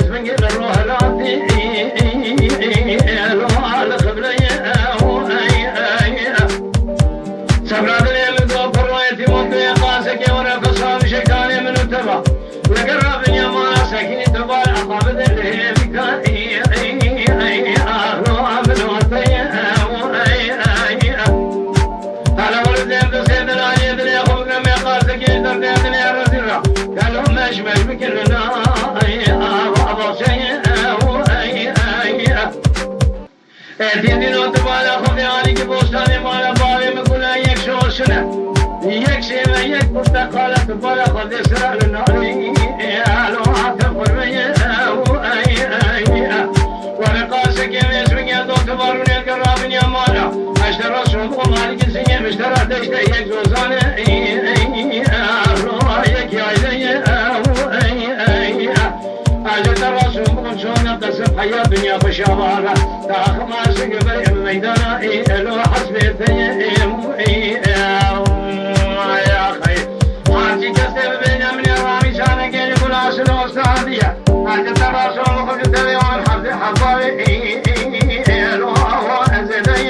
اسمك الروح العطي الروح الخبرية سبراد اليمدو فروايتي ممكن قاسك ورفصها بشكاني من التبع لقرب يا ما سكني تبع أخابد اللي بكاني أهلو عبد وطي على ولد يبدو سيد العيد اللي يخوك لما قاسك يقدر بيدني يا رزيرا قالوا مشمش بكلنا أبو سيء تيدين وتبالا خذي عليك بوستاني مالا بالي مقولا يك شوشنا يك شيء يك برتقالة تبالا خذي سرع للناري ألو عطفر بيه ورقاسك يمسك يدو تباروني القرابين يا مالا اشترى سوق ومالك سيئ اشترى تشتى يك زوزاني ألو يك يعيدي أجل الرسول قمشونا قسم حياة دنيا بشابارة تاخ ما سقبل ميدانا إلو حسب التيم يا خير حاجي كستب بين من يرامي شانك يقول عسل أستاذية أجل الرسول قمشونا تبيون حبابي إلو هو أزدي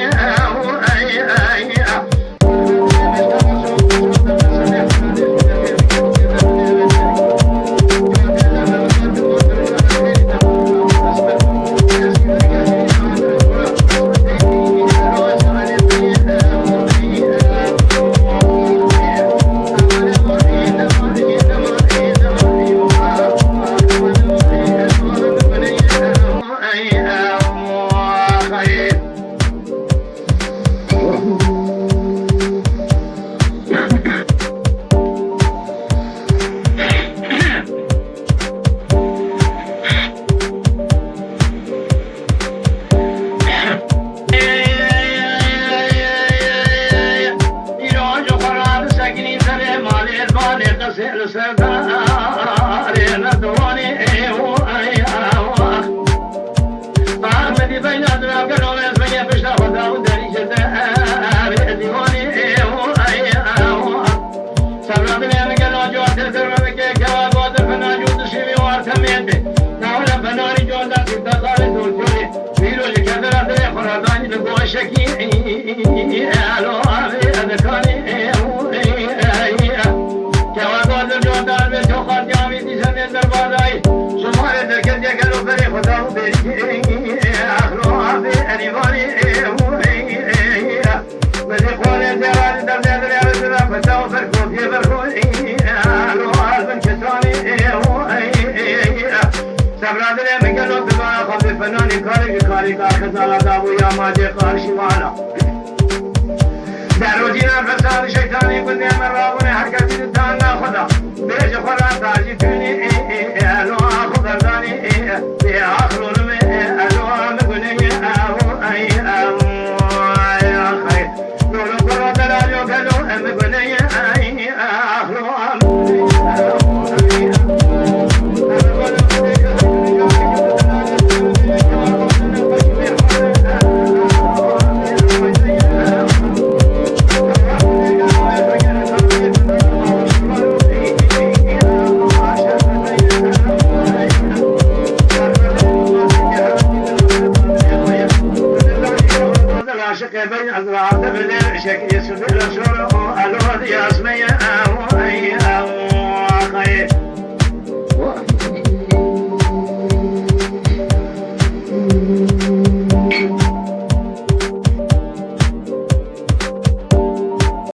شكل يسوع الرسول ألو يا اسمي